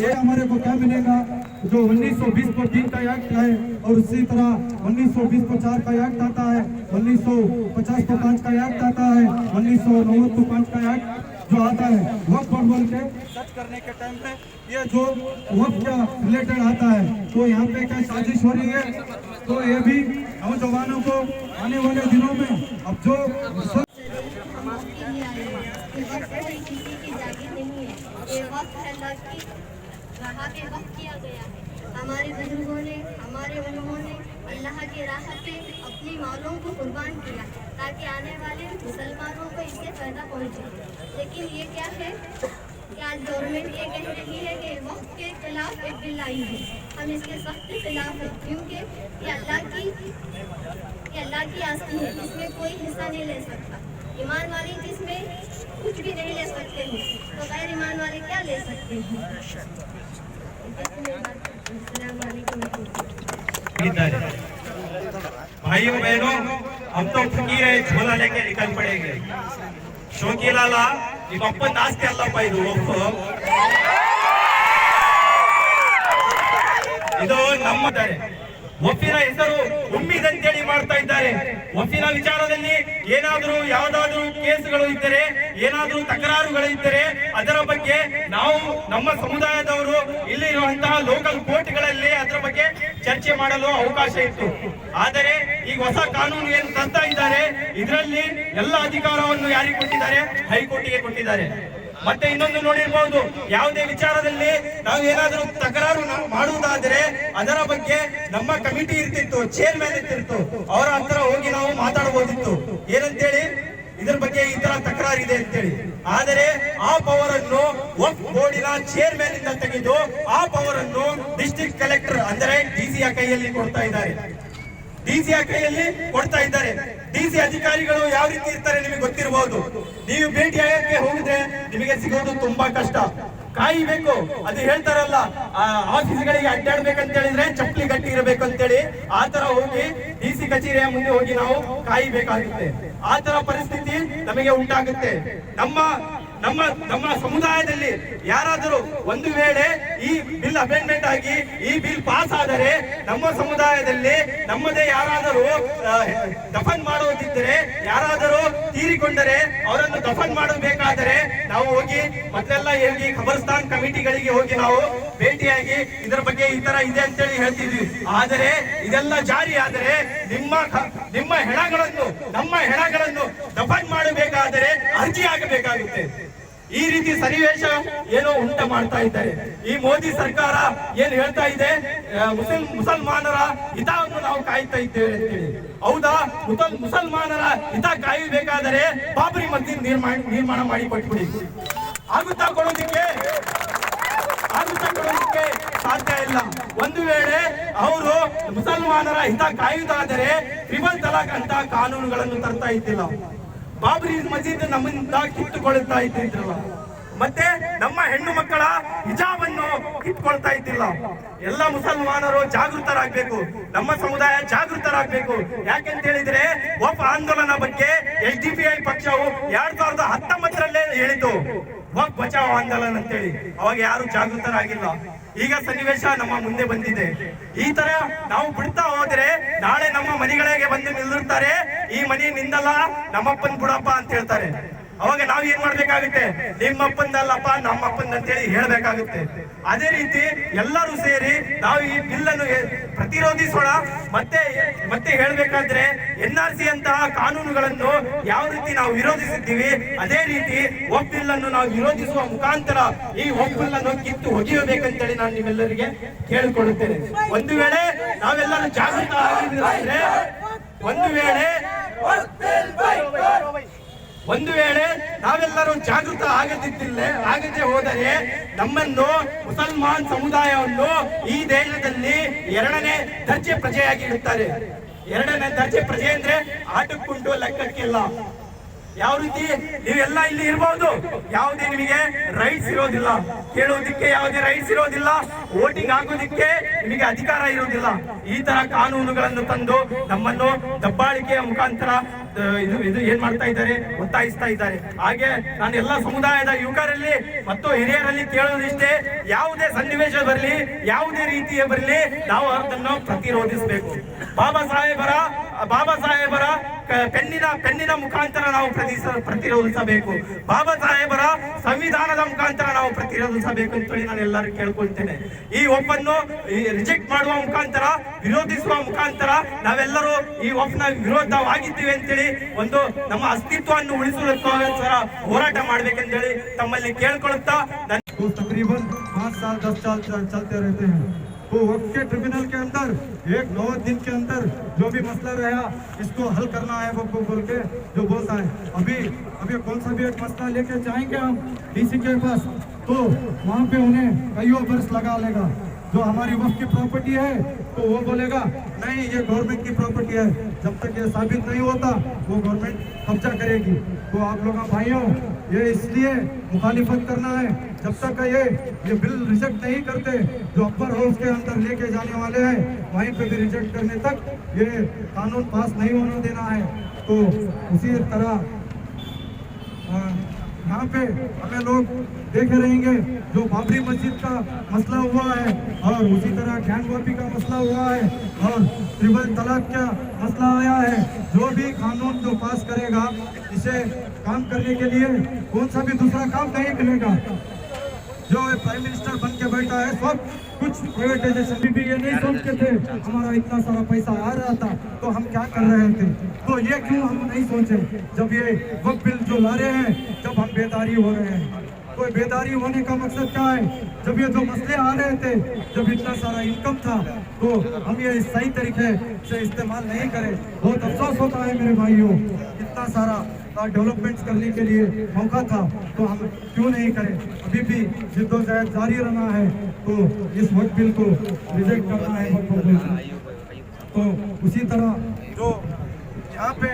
ये हमारे को क्या मिलेगा, जो 1920 को 3 का एक्ट है और उसी तरह 1920 को 4 का एक्ट आता है, 1950 को 5 का एक्ट आता है, 1990 को 5 का एक्ट जो आता है वक्फ बोर्ड बोल के सर्च करने के टाइम पे ये जो वक्फ का रिलेटेड आता है। तो यहाँ पे क्या साजिश हो रही है, तो ये भी नौजवानों को आने वाले दिनों में अब जो किसी की जागीर नहीं है, ये वक्त है अल्लाह की राह पे वक्त किया गया है। हमारे बुजुर्गों ने, हमारे उलमों ने अल्लाह की राह पे अपनी मालों को कुर्बान किया ताकि आने वाले मुसलमानों को इससे फायदा पहुंचे। लेकिन ये क्या है कि आज गवर्नमेंट ये कह रही है कि वक्त के खिलाफ एक बिल आई है। हम इसके सख्त खिलाफ हैं, क्योंकि ये अल्लाह की आस्ती है, इसमें कोई हिस्सा नहीं ले सकता। ईमान वाले जिसमें कुछ भी नहीं ले सकते हैं, तो गैर ईमान वाले क्या ले सकते हैं। भाइयों बहनों, हम तो फकीर है, झोला लेके निकल पड़ेंगे। शोकीलाला ಈ ಒಪ್ಪಂದ ಆಸ್ತಿ ಅಲ್ಲಪ್ಪ, ಇದು ಇದು ನಮ್ಮದಾರೆ. ಒಪ್ಪಿನ ಹೆಸರು ಉಮ್ಮೀದ್ ಅಂತೇಳಿ ಮಾಡ್ತಾ ಇದ್ದಾರೆ. ಒಪ್ಪಿನ ವಿಚಾರದಲ್ಲಿ ಏನಾದರೂ ಯಾವುದಾದ್ರೂ ಕೇಸುಗಳು ಇದ್ದರೆ, ಏನಾದರೂ ತಕರಾರುಗಳು ಇದ್ದರೆ ಅದರ ಬಗ್ಗೆ ನಾವು ನಮ್ಮ ಸಮುದಾಯದವರು ಇಲ್ಲಿರುವಂತಹ ಲೋಕಲ್ ಕೋರ್ಟ್ಗಳಲ್ಲಿ ಅದರ ಬಗ್ಗೆ ಚರ್ಚೆ ಮಾಡಲು ಅವಕಾಶ ಇತ್ತು. ಆದರೆ ಈಗ ಹೊಸ ಕಾನೂನು ಏನು ತಂತಾ ಇದ್ದಾರೆ, ಇದರಲ್ಲಿ ಎಲ್ಲ ಅಧಿಕಾರವನ್ನು ಯಾರಿಗೆ ಕೊಟ್ಟಿದ್ದಾರೆ, ಹೈಕೋರ್ಟಿಗೆ ಕೊಟ್ಟಿದ್ದಾರೆ. ಮತ್ತೆ ಇನ್ನೊಂದು ನೋಡಿರ್ಬಹುದು, ಯಾವುದೇ ವಿಚಾರದಲ್ಲಿ ನಾವು ಏನಾದರೂ ತಕರಾರು ಮಾಡುವುದಾದರೆ ಅದರ ಬಗ್ಗೆ ನಮ್ಮ ಕಮಿಟಿ ಇರ್ತಿತ್ತು, ಚೇರ್ಮನ್ ಇರ್ತಿತ್ತು, ಅವರ ಹತ್ರ ಹೋಗಿ ನಾವು ಮಾತಾಡಬಹುದಿತ್ತು. ಏನಂತೇಳಿ, ಇದರ ಬಗ್ಗೆ ಈ ತರ ತಕರಾರು ಇದೆ ಅಂತೇಳಿ. ಆದರೆ ಆ ಪವರ್ ಅನ್ನು ವಕ್ಫ್ ಬೋರ್ಡಿನ ಚೇರ್ಮನ್ ಇಂದ ತೆಗೆದು ಆ ಪವರ್ ಅನ್ನು ಡಿಸ್ಟ್ರಿಕ್ಟ್ ಕಲೆಕ್ಟರ್ ಅಂದರೆ ಡಿಸಿಯ ಕೈಯಲ್ಲಿ ಕೊಡ್ತಾ ಇದ್ದಾರೆ. ಡಿಸಿಯ ಕೈಯಲ್ಲಿ ಕೊಡ್ತಾ ಇದ್ದಾರೆ. ಡಿಸಿ ಅಧಿಕಾರಿಗಳು ಯಾವ ರೀತಿ ಇರ್ತಾರೆ ನಿಮಗೆ ಗೊತ್ತಿರಬಹುದು. ನೀವು ಭೇಟಿ ಆಗಕ್ಕೆ ಹೋಗಿದ್ರೆ ನಿಮಗೆ ಸಿಗೋದು ತುಂಬಾ ಕಷ್ಟ, ಕಾಯಿಬೇಕು. ಅದು ಹೇಳ್ತಾರಲ್ಲ, ಆಫೀಸ್ಗಳಿಗೆ ಅಡ್ಡಾಡ್ಬೇಕಂತ ಹೇಳಿದ್ರೆ ಚಪ್ಪಲಿ ಗಟ್ಟಿ ಇರಬೇಕು ಅಂತೇಳಿ, ಆ ತರ ಹೋಗಿ ಡಿಸಿ ಕಚೇರಿಯ ಮುಂದೆ ಹೋಗಿ ನಾವು ಕಾಯಬೇಕಾಗುತ್ತೆ. ಆ ತರ ಪರಿಸ್ಥಿತಿ ನಮಗೆ ಉಂಟಾಗುತ್ತೆ. ನಮ್ಮ ಸಮುದಾಯದಲ್ಲಿ ಯಾರಾದರೂ ಒಂದು ವೇಳೆ ಈ ಬಿಲ್ ಅಮೆಂಡ್ಮೆಂಟ್ ಆಗಿ ಈ ಬಿಲ್ ಪಾಸ್ ಆದರೆ ನಮ್ಮ ಸಮುದಾಯದಲ್ಲಿ ನಮ್ಮದೇ ಯಾರಾದರೂ ದಫನ್ ಮಾಡುವುದಿದ್ದರೆ, ಯಾರಾದರೂ ತೀರಿಕೊಂಡರೆ ಅವರನ್ನು ದಫನ್ ಮಾಡಬೇಕಾದರೆ ನಾವು ಹೋಗಿ ಮೊದಲೆಲ್ಲ ಹೋಗಿ ಖಬರ್ಸ್ತಾನ್ ಕಮಿಟಿಗಳಿಗೆ ಹೋಗಿ ನಾವು ಭೇಟಿಯಾಗಿ ಇದರ ಬಗ್ಗೆ ಈ ತರ ಇದೆ ಅಂತೇಳಿ ಹೇಳ್ತಿದ್ವಿ. ಆದರೆ ಇದೆಲ್ಲ ಜಾರಿ ಆದರೆ ನಿಮ್ಮ ಹೆಣಗಳನ್ನು ದಫನ್ ಮಾಡಬೇಕಾದರೆ ಅರ್ಜಿ ಆಗಬೇಕಾಗುತ್ತೆ. ಈ ರೀತಿ ಸನ್ನಿವೇಶ ಏನೋ ಉಂಟ ಮಾಡ್ತಾ ಇದ್ದಾರೆ. ಈ ಮೋದಿ ಸರ್ಕಾರ ಏನ್ ಹೇಳ್ತಾ ಇದೆ, ಮುಸಲ್ಮಾನರ ಹಿತವನ್ನು ನಾವು ಕಾಯ್ತಾ ಇದ್ದೇವೆ ಅಂತೇಳಿ. ಹೌದಾ? ಮುಸಲ್ಮಾನರ ಹಿತ ಕಾಯಬೇಕಾದರೆ ಬಾಬರಿ ಮಸ್ಜಿದ್ ನಿರ್ಮಾಣ ಮಾಡಿ ಕೊಟ್ಬಿಡಿ. ಆಗುತ್ತಾ ಕೊಡೋದಕ್ಕೆ ಸಾಧ್ಯ ಇಲ್ಲ. ಒಂದು ವೇಳೆ ಅವರು ಮುಸಲ್ಮಾನರ ಹಿತ ಕಾಯುವುದಾದರೆ ತ್ರಿಬಲ್ ತಲಾಕ್ ಅಂತ ಕಾನೂನುಗಳನ್ನು ತರ್ತಾ ಇದ್ದಿಲ್ಲ. ಬಾಬ್ರಿ ಮಸೀದ್ ನಮ್ಮಿಂದ ಕಿತ್ತುಕೊಳ್ಳುತ್ತಾ ಇದ್ದಿದ್ರಲ್ಲ, ಮತ್ತೆ ನಮ್ಮ ಹೆಣ್ಣು ಮಕ್ಕಳ ಹಿಜಾಬನ್ನು ಕಿತ್ಕೊಳ್ತಾ ಇದ್ದಿಲ್ಲ. ಎಲ್ಲ ಮುಸಲ್ಮಾನರು ಜಾಗೃತರಾಗಬೇಕು, ನಮ್ಮ ಸಮುದಾಯ ಜಾಗೃತರಾಗಬೇಕು. ಯಾಕೆಂತ ಹೇಳಿದ್ರೆ ವಕ್ಫ್ ಆಂದೋಲನ ಬಗ್ಗೆ SDPI ಪಕ್ಷವು 2019ರಲ್ಲೇ ಹೇಳಿತು, ವಕ್ಫ್ ಬಚಾವ್ ಆಂದೋಲನ ಅಂತೇಳಿ. ಅವಾಗ ಯಾರು ಜಾಗೃತರಾಗಿಲ್ಲ. ಈಗ ಸನ್ನಿವೇಶ ನಮ್ಮ ಮುಂದೆ ಬಂದಿದೆ. ಈ ತರ ನಾವು ಬಿಡ್ತಾ ಹೋದ್ರೆ ನಾಳೆ ನಮ್ಮ ಮನೆಗಳಿಗೆ ಬಂದು ನಿಲ್ಲಿರ್ತಾರೆ. ಈ ಮನೆ ನಿಂದಲ್ಲ, ನಮ್ಮಪ್ಪನ್ ಬಿಡಪ್ಪ ಅಂತ ಹೇಳ್ತಾರೆ. ಅವಾಗ ನಾವ್ ಏನ್ ಮಾಡ್ಬೇಕಾಗುತ್ತೆ, ನಿಮ್ಮಪ್ಪಂದಲ್ಲಪ್ಪ ನಮ್ಮಪ್ಪಂದ ಅಂತೇಳಿ ಹೇಳ್ಬೇಕಾಗುತ್ತೆ. ಅದೇ ರೀತಿ ಎಲ್ಲರೂ ಸೇರಿ ನಾವು ಈ ಬಿಲ್ ಅನ್ನು ಪ್ರತಿರೋಧಿಸೋಣ. ಮತ್ತೆ ಹೇಳ್ಬೇಕಾದ್ರೆ NRC ಅಂತಹ ಕಾನೂನುಗಳನ್ನು ಯಾವ ರೀತಿ ನಾವು ವಿರೋಧಿಸಿದ್ದೀವಿ, ಅದೇ ರೀತಿ ವಕ್ಫ್ ಬಿಲ್ ಅನ್ನು ನಾವು ವಿರೋಧಿಸುವ ಮುಖಾಂತರ ಈ ವಕ್ಫ್ ಬಿಲ್ ಅನ್ನು ಕಿತ್ತು ಒಗೆಯಬೇಕಂತೇಳಿ ನಾನು ನಿಮ್ಮೆಲ್ಲರಿಗೆ ಕೇಳಿಕೊಳ್ಳುತ್ತೇನೆ. ಒಂದು ವೇಳೆ ನಾವೆಲ್ಲರೂ ಜಾಗೃತ ಆಗಿದ್ರೆ, ಒಂದು ವೇಳೆ ನಾವೆಲ್ಲರೂ ಜಾಗೃತ ಆಗದೆ ಹೋದರೆ ನಮ್ಮನ್ನು ಮುಸಲ್ಮಾನ್ ಸಮುದಾಯವನ್ನು ಈ ದೇಶದಲ್ಲಿ 2ನೇ ದರ್ಜೆ ಪ್ರಜೆಯಾಗಿ ಇಡುತ್ತಾರೆ. 2ನೇ ದರ್ಜೆ ಪ್ರಜೆ ಅಂದ್ರೆ ಆಟಕ್ಕುಂಟು ಲೆಕ್ಕಕ್ಕಿಲ್ಲ. ಯಾವ ರೀತಿ ನೀವೆಲ್ಲ ಇಲ್ಲಿ ಇರಬಹುದು, ಯಾವುದೇ ನಿಮಗೆ ರೈಟ್ಸ್ ಇರೋದಿಲ್ಲ, ಕೇಳುವುದಕ್ಕೆ ಯಾವುದೇ ರೈಟ್ಸ್ ಇರೋದಿಲ್ಲ, ವೋಟಿಂಗ್ ಆಗೋದಿಕ್ಕೆ ನಿಮಗೆ ಅಧಿಕಾರ ಇರೋದಿಲ್ಲ. ಈ ತರ ಕಾನೂನುಗಳನ್ನು ತಂದು ನಮ್ಮನ್ನು ದಬ್ಬಾಳಿಕೆಯ ಮುಖಾಂತರ ಇದು ಏನ್ ಮಾಡ್ತಾ ಇದ್ದಾರೆ, ಒತ್ತಾಯಿಸ್ತಾ ಇದ್ದಾರೆ. ಹಾಗೆ ನಾನು ಎಲ್ಲ ಸಮುದಾಯದ ಯುವಕರಲ್ಲಿ ಮತ್ತು ಹಿರಿಯರಲ್ಲಿ ಕೇಳೋದಿಷ್ಟೇ, ಯಾವುದೇ ಸನ್ನಿವೇಶ ಬರಲಿ, ಯಾವುದೇ ರೀತಿಯ ಬರಲಿ, ನಾವು ಅದನ್ನು ಪ್ರತಿರೋಧಿಸಬೇಕು. ಬಾಬಾ ಸಾಹೇಬರ ಪೆನ್ನಿನ ಮುಖಾಂತರ ನಾವು ಪ್ರತಿರೋಧಿಸಬೇಕು. ಬಾಬಾ ಸಾಹೇಬರ ಸಂವಿಧಾನದ ಮುಖಾಂತರ ನಾವು ಪ್ರತಿರೋಧಿಸಬೇಕು ಅಂತೇಳಿ ನಾನು ಎಲ್ಲರೂ ಕೇಳ್ಕೊಳ್ತೇನೆ. ಈ ಒಪ್ಪನ್ನು ರಿಜೆಕ್ಟ್ ಮಾಡುವ ಮುಖಾಂತರ, ವಿರೋಧಿಸುವ ಮುಖಾಂತರ ನಾವೆಲ್ಲರೂ ಈ ಒಪ್ಪನ ವಿರೋಧವಾಗಿದ್ದೀವಿ ಅಂತೇಳಿ ಒಂದು ನಮ್ಮ ಅಸ್ತಿತ್ವವನ್ನು ಉಳಿಸಲಿಕ್ಕೋಸ್ಕರ ಹೋರಾಟ ಮಾಡ್ಬೇಕಂತೇಳಿ ತಮ್ಮಲ್ಲಿ ಕೇಳ್ಕೊಳ್ತಾ तकरीबन 5 साल 10 साल चलते रहते हैं। तो वक्त के ट्रिब्यूनल के अंदर 1-9 दिन के अंदर जो भी मसला रहा इसको हल करना है वो बोल के जो बोलता है। अभी कौन सा भी एक मसला लेके जाएंगे हम DC के पास, तो वहाँ पे उन्हें कईयों बरस लगा लेगा। जो हमारी वक्त की प्रॉपर्टी है तो वो बोलेगा नहीं ये गवर्नमेंट की प्रॉपर्टी है, जब तक ये साबित नहीं होता वो गवर्नमेंट कब्जा करेगी। तो आप लोग भाइयों, ये इसलिए मुखालिफत करना है, जब तक ये बिल रिजेक्ट नहीं करते, जो अपर हाउस के अंदर लेके जाने वाले हैं वहीं पे भी रिजेक्ट करने तक ये कानून पास नहीं होने देना है। तो उसी तरह यहाँ पे हमें लोग देखे रहेंगे, जो बाबरी मस्जिद का मसला हुआ है और उसी तरह गैंगवापी का मसला हुआ है और ट्रिपल तलाक का मसला आया है। जो भी कानून जो पास करेगा इसे काम करने के लिए कौन सा भी दूसरा काम नहीं मिलेगा। जो प्राइम मिनिस्टर बन के बैठा है सब कुछ प्राइवेटाइजेशन भी ये नहीं सोचते थे हमारा इतना सारा पैसा आ रहा था तो हम क्या कर रहे थे, तो ये क्यों हम नहीं सोचे। जब ये वक्फ बिल जो ला रहे हैं जब हम बेदारी हो रहे हैं, तो बेदारी होने का मकसद क्या है। जब ये जो मसले आ रहे थे, जब इतना सारा इनकम था तो हम ये सही तरीके से इस्तेमाल नहीं करें। बहुत अफसोस होता है मेरे भाइयों, इतना सारा डेवलपमेंट करने के लिए मौका था तो हम क्यों नहीं करें। अभी भी जिद्दोजहद जारी रहना है, तो इस वक्त बिल को रिजेक्ट करना है। तो उसी तरह जो यहाँ पे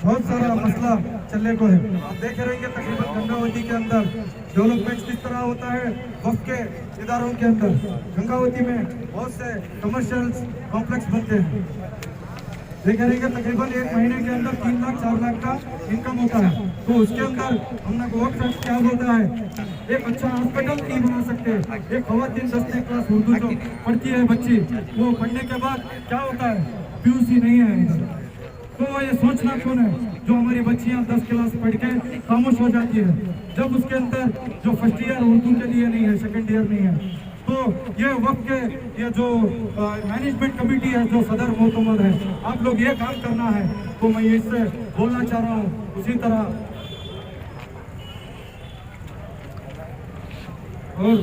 बहुत सारा मसला चलने को है, आप देख रहेंगे तकरीबन गंगावती के अंदर डेवलपमेंट किस तरह होता है। वक्त के इदारों के अंदर गंगावती में बहुत से कमर्शियल कॉम्प्लेक्स बनते हैं, देख रहेंगे तकरीबन 1 महीने के अंदर 3 लाख 4 लाख का इनकम होता है। तो उसके अंदर हमने वक्त क्या बोलता है, एक अच्छा हॉस्पिटल नहीं बना सकते। एक खवातीन 10वीं क्लास उर्दू जो पढ़ती है बच्ची, वो पढ़ने के बाद क्या होता है PUC नहीं है इधर। तो ये सोचना क्यों है, जो हमारी बच्चियां 10 क्लास पढ़ के खामोश हो जाती है, जब उसके अंदर जो फर्स्ट ईयर उर्दू के लिए नहीं है, सेकंड ईयर नहीं है। तो ये वक्त के ये जो मैनेजमेंट कमेटी है, जो सदर मोहतमद है, आप लोग ये काम करना है। तो मैं इससे बोलना चाह रहा हूँ। उसी तरह और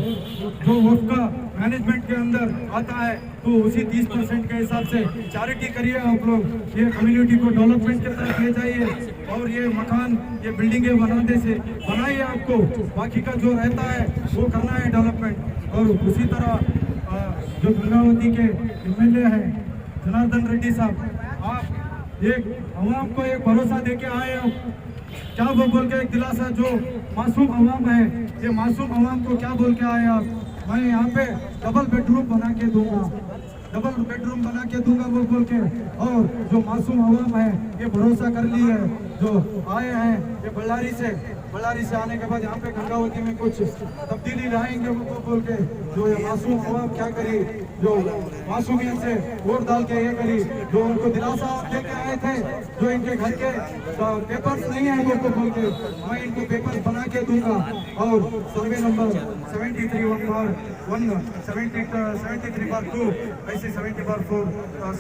जो वक्फ का मैनेजमेंट के अंदर आता है तो उसी 30% के हिसाब से चैरिटी करिए आप लोग। ये कम्युनिटी को डेवलपमेंट की तरफ ले जाइए और ये मकान ये बिल्डिंगें बनाने से बनाइए, आपको बाकी का जो रहता है वो करना है डेवलपमेंट। और उसी तरह जो गंगावती के एमएलए हैं जनार्दन रेड्डी साहब, आप एक आवाम को एक भरोसा देके आए हो, क्या वो बोल के एक दिलासा जो मासूम आवाम है, ये मासूम आवाम को क्या बोल के आए आप, मैं यहाँ पे डबल बेडरूम बना के दूंगा, डबल बेडरूम बना के दूंगा वो बोल के। और जो मासूम आवाम है ये भरोसा कर ली है, जो आए हैं ये बल्लारी से आने के बाद यहाँ पे गंगावती में कुछ तब्दीली लाएंगे वो बोल के। जो ये मासूम आवाम क्या करी, जो मासूमियत से वोट डाल के ये करी, जो उनको दिलासा दे के आए थे, जो इनके घर के पेपर्स नहीं है वो बोल के, मैं इनको पेपर्स बना के दूंगा। और सर्वे नंबर 73/1, 73/2, ऐसे 70/4,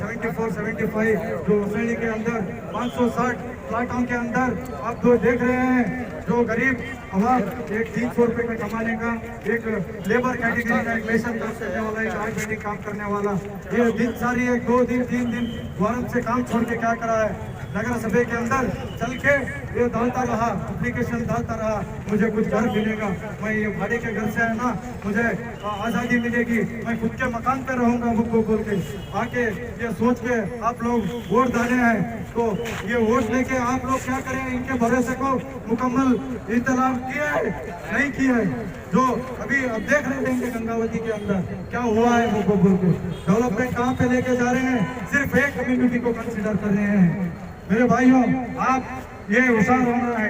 74, 75 जो श्रेणी के अंदर 560 प्लाटों के अंदर आप जो देख रहे हैं, जो गरीब आवाम एक 300 रुपए का कमाने का, एक लेबर कैटेगरी का, एक लेसन काम करने वाला, एक आर्ट काम करने वाला, ये दिन सारी 1 2 दिन 3 दिन वारंट से काम छोड़ के क्या करा है, नगर सभा के अंदर चल के ये डालता रहा, एप्लीकेशन डालता रहा, मुझे कुछ घर मिलेगा, मैं ये भाड़े के घर से है ना, मुझे आज़ादी मिलेगी, मैं खुद के मकान पे रहूंगा वो बोल के आके ये सोच के आप लोग वोट डाले हैं। तो ये वोट लेके आप लोग क्या करें, इनके भरोसे को मुकम्मल इंतजाम किया है नहीं किया है। जो अभी अब देख रहे हैं गंगावती के अंदर क्या हुआ है वो बोल के, डेवलपमेंट कहाँ पे लेके जा रहे हैं, सिर्फ एक कम्युनिटी को कंसिडर कर रहे हैं। मेरे भाइयों, आप ये होशियार होना है,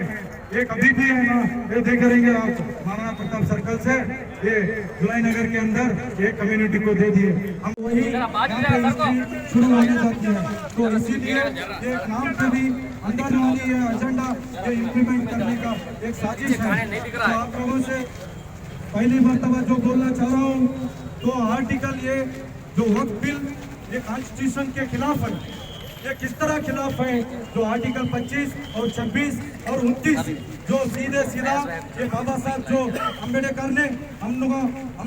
ये कभी भी है ना, ये देख रहेंगे आप महाराणा प्रताप सर्कल से ये जुलाई नगर के अंदर एक कम्युनिटी को दे दिए, हम वही शुरू होने जाती है। तो इसीलिए एक नाम से भी अंदर वाली ये एजेंडा ये इम्प्लीमेंट करने का एक साजिश है। तो आप लोगों से पहली मर्तबा जो बोलना चाह रहा हूँ, तो आर्टिकल ये जो वक्फ बिल ये कॉन्स्टिट्यूशन के खिलाफ है। ये किस तरह खिलाफ है, जो आर्टिकल 25 और 26 और 29 जो सीधे सीधा ये बाबा साहब जो अम्बेडकर ने हम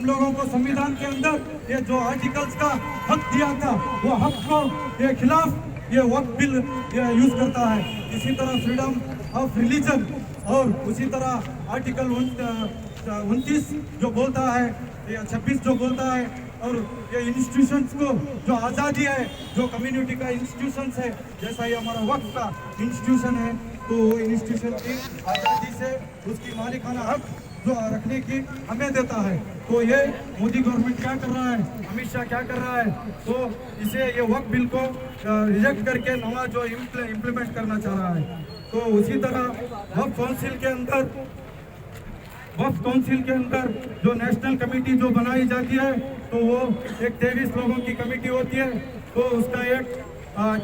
लोगों को संविधान के अंदर ये जो आर्टिकल्स का हक दिया था, वो हक को ये खिलाफ ये वक्फ बिल ये यूज करता है। इसी तरह फ्रीडम ऑफ रिलीजन और उसी तरह आर्टिकल 29 जो बोलता है, ये 26 जो बोलता है, और ये इंस्टीट्यूशंस को जो आज़ादी है, जो कम्युनिटी का इंस्टीट्यूशंस है, जैसा ये हमारा वक्फ का इंस्टीट्यूशन है, तो इंस्टीट्यूशन की आज़ादी से उसकी मालिकाना हक जो रखने की हमें देता है। तो ये मोदी गवर्नमेंट क्या कर रहा है, अमित शाह क्या कर रहा है, तो इसे ये वक्फ बिल को रिजेक्ट करके नवा जो इम्प्लीमेंट करना चाह रहा है। तो उसी तरह वक्फ काउंसिल के अंदर जो नेशनल कमेटी जो बनाई जाती है, तो वो एक 23 लोगों की कमेटी होती है। तो उसका एक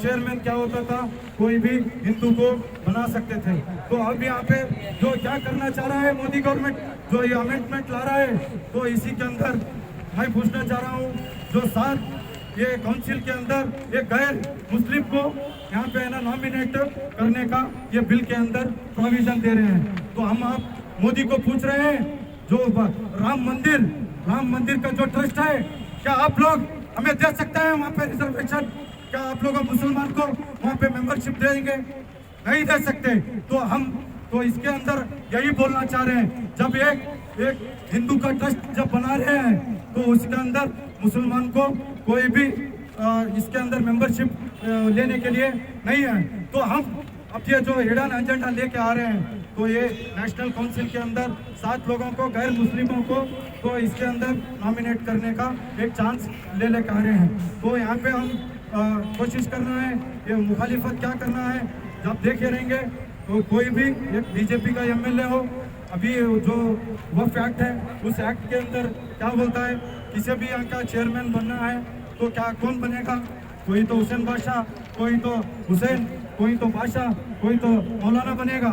चेयरमैन क्या होता था, कोई भी हिंदू को बना सकते थे। तो अब यहाँ पे जो क्या करना चाह रहा है मोदी गवर्नमेंट, जो ये अमेंडमेंट ला रहा है, तो इसी के अंदर मैं पूछना चाह रहा हूँ, जो 7 ये काउंसिल के अंदर एक गैर मुस्लिम को यहाँ पे है ना नॉमिनेट करने का ये बिल के अंदर प्रोविजन दे रहे हैं। तो हम आप मोदी को पूछ रहे हैं, जो राम मंदिर का जो ट्रस्ट है, क्या आप लोग हमें दे सकते हैं वहाँ पे रिजर्वेशन? क्या आप लोग मुसलमान को वहाँ पे मेंबरशिप देंगे? नहीं दे सकते। तो इसके अंदर यही बोलना चाह रहे हैं, जब एक हिंदू का ट्रस्ट जब बना रहे हैं, तो उसके अंदर मुसलमान को कोई भी इसके अंदर मेंबरशिप लेने के लिए नहीं है। तो हम अब ये जो हिडन एजेंडा लेके आ रहे हैं, तो ये नेशनल काउंसिल के अंदर 7 लोगों को, गैर मुस्लिमों को, तो इसके अंदर नॉमिनेट करने का एक चांस लेके आ रहे हैं। तो यहाँ पे हम कोशिश करना है, ये मुखालिफत क्या करना है, जब देखे रहेंगे तो कोई भी एक बीजेपी का एमएलए हो, अभी जो वक्फ एक्ट है उस एक्ट के अंदर क्या बोलता है, किसी भी यहाँ का चेयरमैन बनना है तो क्या कौन बनेगा, कोई तो हुसैन बादशाह, कोई तो हुसैन, कोई तो बादशाह, कोई तो मौलाना बनेगा।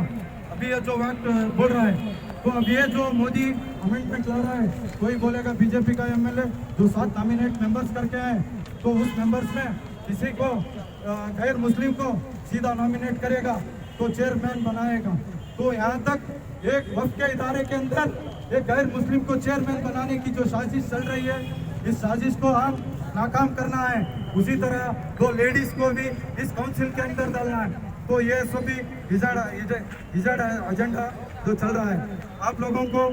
अभी ये जो एक्ट बोल रहा है, तो अब ये जो मोदी अमेंडमेंट ला रहा है, कोई बोलेगा बीजेपी का एमएलए जो 7 नॉमिनेट मेंबर्स करके आए, तो उस मेंबर्स में किसी को गैर मुस्लिम को सीधा नॉमिनेट करेगा तो चेयरमैन बनाएगा। तो यहाँ तक एक वक्फ के इदारे के अंदर एक गैर मुस्लिम को चेयरमैन बनाने की जो साजिश चल रही है, इस साजिश को हम नाकाम करना है। उसी तरह 2 लेडीज को भी इस काउंसिल के अंदर डालना है। तो ये सभी हिजड़ एजेंडा जो चल रहा है, आप लोगों को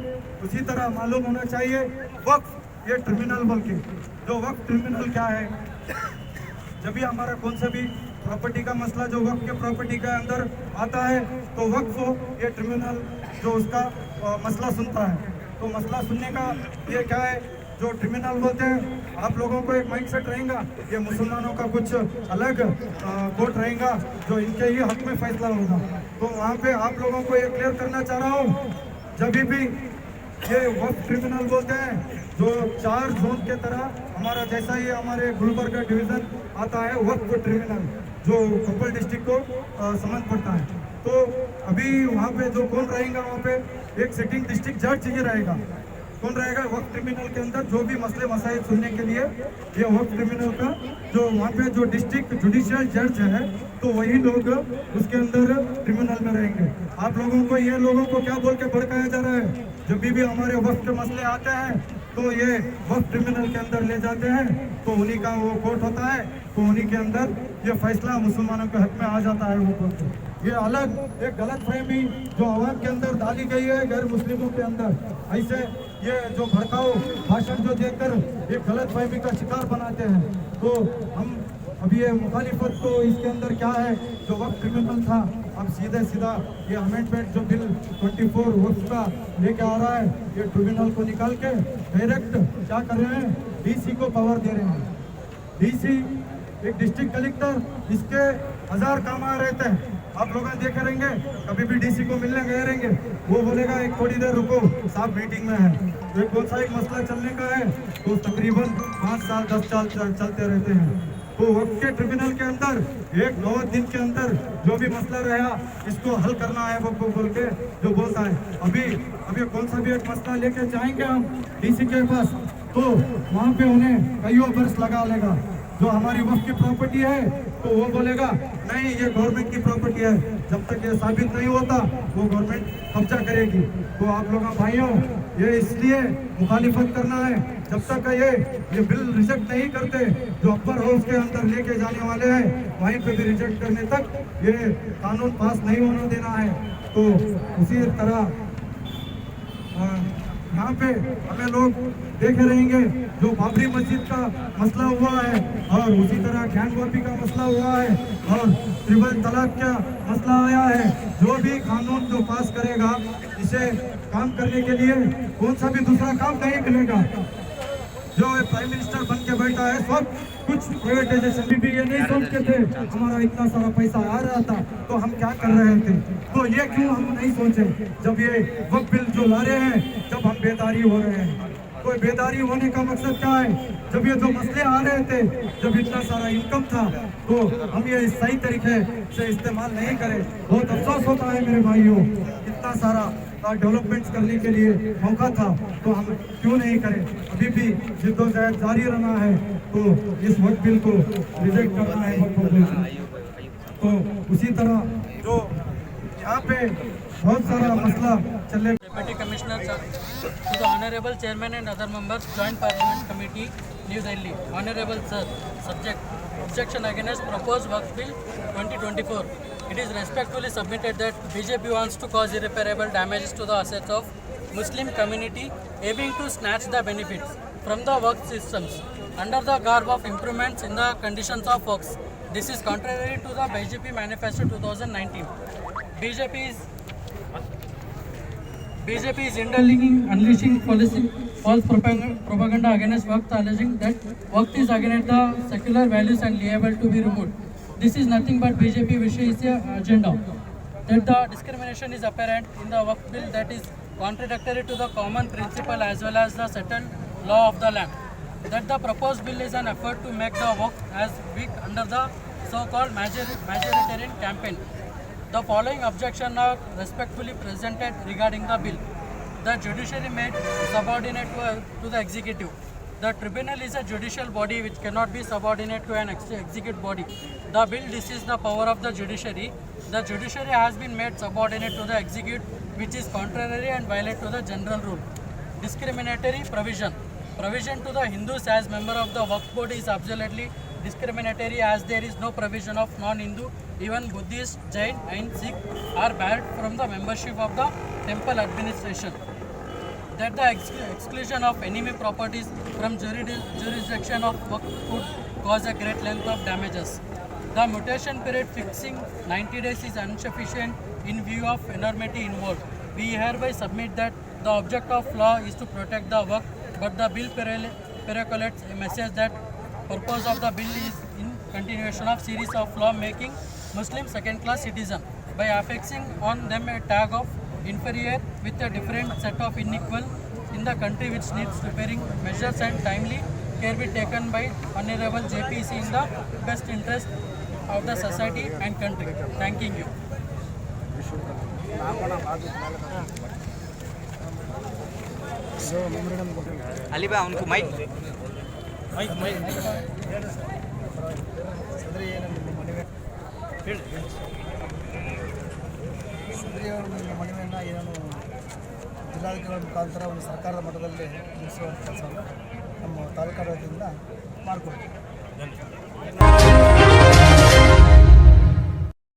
उसी तरह मालूम होना चाहिए वक्फ ये ट्रिब्यूनल बोल के, जो वक्फ ट्रिब्यूनल क्या है। जब भी हमारा कौन सा भी प्रॉपर्टी का मसला जो वक्फ के प्रॉपर्टी के अंदर आता है, तो वक्फ ये ट्रिब्यूनल जो उसका मसला सुनता है। तो मसला सुनने का ये क्या है, जो ट्रिब्यूनल बोलते हैं, आप लोगों को एक माइंडसेट रहेगा, ये मुसलमानों का कुछ अलग कोर्ट रहेगा जो इनके ही हक में फैसला होगा। तो वहाँ पे आप लोगों को ये क्लियर करना चाह रहा हूँ, जब भी ये वक्फ ट्रिब्यूनल बोलते हैं, जो 4 जोन के तरह हमारा जैसा ये हमारे गुलबर्गा डिवीजन आता है वक्फ ट्रिब्यूनल, जो कोप्पल डिस्ट्रिक्ट को समझ पड़ता है। तो अभी वहाँ पे जो कौन रहेगा, वहाँ पे एक सिटिंग डिस्ट्रिक्ट जज ही रहेगा। कौन रहेगा वक्फ ट्रिब्यूनल के अंदर, जो भी मसले मसाइल सुनने के लिए ये वक्फ ट्रिब्यूनल का जो वहाँ पे जो डिस्ट्रिक्ट जुडिशियल जज है, तो वही लोग उसके अंदर ट्रिब्यूनल में रहेंगे। आप लोगों को ये लोगों को क्या बोल के भड़काया जा रहा है, जब भी हमारे वक्फ के मसले आते हैं तो ये वक्फ ट्रिब्यूनल के अंदर ले जाते हैं, तो उन्हीं का वो कोर्ट होता है, तो उन्हीं के अंदर ये फैसला मुसलमानों के हक में आ जाता है वो कोर्ट। ये अलग एक गलत फहमी जो आवाम के अंदर डाली गई है गैर मुस्लिमों के अंदर, ऐसे ये जो भड़काऊ भाषण जो देकर एक गलत फहमी का शिकार बनाते हैं। तो हम अभी ये मुखालिफत तो इसके अंदर क्या है, जो वक्फ ट्रिब्यूनल था, अब सीधा ये अमेंडमेंट जो बिल 24 वक्फ का लेके आ रहा है, ये ट्रिब्यूनल को निकाल के डायरेक्ट क्या कर रहे हैं, डीसी को पावर दे रहे हैं। डीसी एक डिस्ट्रिक्ट कलेक्टर, इसके 1000 काम आ रहते हैं। आप लोग देखे रहेंगे, कभी भी डीसी को मिलने गए रहेंगे, वो बोलेगा एक थोड़ी देर रुको, साहब मीटिंग में है। तो कौन सा एक मसला चलने का है, तो तकरीबन 5 साल 10 साल चलते रहते हैं। तो वक्त के ट्रिब्यूनल के अंदर एक 9 दिन के अंदर जो भी मसला रहा, इसको हल करना है वो बोल के जो बोलता है। अभी कौन सा भी एक मसला लेके जाएंगे हम डीसी के पास, तो वहाँ पे उन्हें कईयों बरस लगा लेगा। जो हमारी वक्त की प्रॉपर्टी है, तो वो बोलेगा नहीं ये गवर्नमेंट की प्रॉपर्टी है, जब तक ये साबित नहीं होता वो गवर्नमेंट कब्जा करेगी। तो आप लोग भाइयों, ये इसलिए मुखालिफत करना है, जब तक ये बिल रिजेक्ट नहीं करते, जो अपर हाउस के अंदर लेके जाने वाले हैं, वहीं पे भी रिजेक्ट करने तक ये कानून पास नहीं होने देना है। तो उसी तरह यहाँ पे हमें लोग देखे रहेंगे, जो बाबरी मस्जिद का मसला हुआ है, और उसी तरह ज्ञानवापी का मसला हुआ है, और ट्रिपल तलाक का मसला आया है। जो भी कानून जो पास करेगा, इसे काम करने के लिए कौन सा भी दूसरा काम नहीं मिलेगा। जो प्राइम मिनिस्टर बन के बैठा है, सब कुछ प्राइवेटाइजेशन भी ये नहीं सोचते थे हमारा इतना सारा पैसा आ रहा था तो हम क्या कर रहे थे। तो ये क्यों हम नहीं सोचे, जब ये वक्फ बिल जो ला रहे हैं, जब हम बेदारी हो रहे हैं। तो बेदारी होने का मकसद क्या है, जब ये जो मसले आ रहे थे, जब इतना सारा इनकम था, तो हम ये सही तरीके से इस्तेमाल नहीं करें। बहुत अफसोस होता है मेरे भाइयों, इतना सारा डेवलपमेंट्स करने के लिए मौका था, तो हम क्यों नहीं करें। अभी भी जिद्दोजहद जारी रहना है, तो इस वक्त बिल को रिजेक्ट करना है। तो उसी तरह जो यहाँ पे बहुत सारा मसला चले। Deputy Commissioner to the Honorable Chairman and other members, Joint Parliament Committee, New Delhi. Honorable Sir, subject objection against proposed Waqf Bill 2024. It is respectfully submitted that BJP wants to cause irreparable damages to the assets of Muslim community, aiming to snatch the benefits from the Waqf systems under the garb of improvements in the conditions of Waqfs. This is contrary to the BJP Manifesto 2019. BJP is unleashing false propaganda against Waqf, alleging that Waqf is against the secular values and liable to be removed. This is nothing but BJP wishes agenda. That the discrimination is apparent in the Waqf bill, that is contradictory to the common principle as well as the settled law of the land. That the proposed bill is an effort to make the Waqf as weak under the so-called majoritarian campaign. The following objections are respectfully presented regarding the bill. The judiciary made subordinate to the executive. The tribunal is a judicial body which cannot be subordinate to an executive body. The bill disses the power of the judiciary. The judiciary has been made subordinate to the executive, which is contrary and violate to the general rule. Discriminatory provision. Provision to the Hindus as member of the Waqf board is absolutely discriminatory, as there is no provision of non-Hindu. Even Buddhist, Jain and Sikh are barred from the membership of the temple administration. That the exclusion of enemy properties from jurisdiction of Waqf could cause a great length of damages. The mutation period fixing 90 days is insufficient in view of enormity involved. We hereby submit that the object of law is to protect the Waqf, but the bill percolates a message that purpose of the bill is in continuation of series of law making Muslim second-class citizen by affixing on them a tag of inferior with a different set of unequal in the country, which needs preparing measures and timely care be taken by Honorable JPC in the best interest of the society and country. Thanking you. Ali bhai unko mic ಸದರಿಯವರ ಮನವಿಯನ್ನು ಏನನ್ನು ಜಿಲ್ಲಾಧಿಕಾರಿಗಳ ಮುಖಾಂತರ ಒಂದು ಸರ್ಕಾರದ ಮಟ್ಟದಲ್ಲಿ ತಿಳಿಸುವಂಥ ಕೆಲಸವನ್ನು ನಮ್ಮ ತಾಲೂಕಾಡಳಿತದಿಂದ ಮಾಡಿಕೊಡ್ತೀವಿ.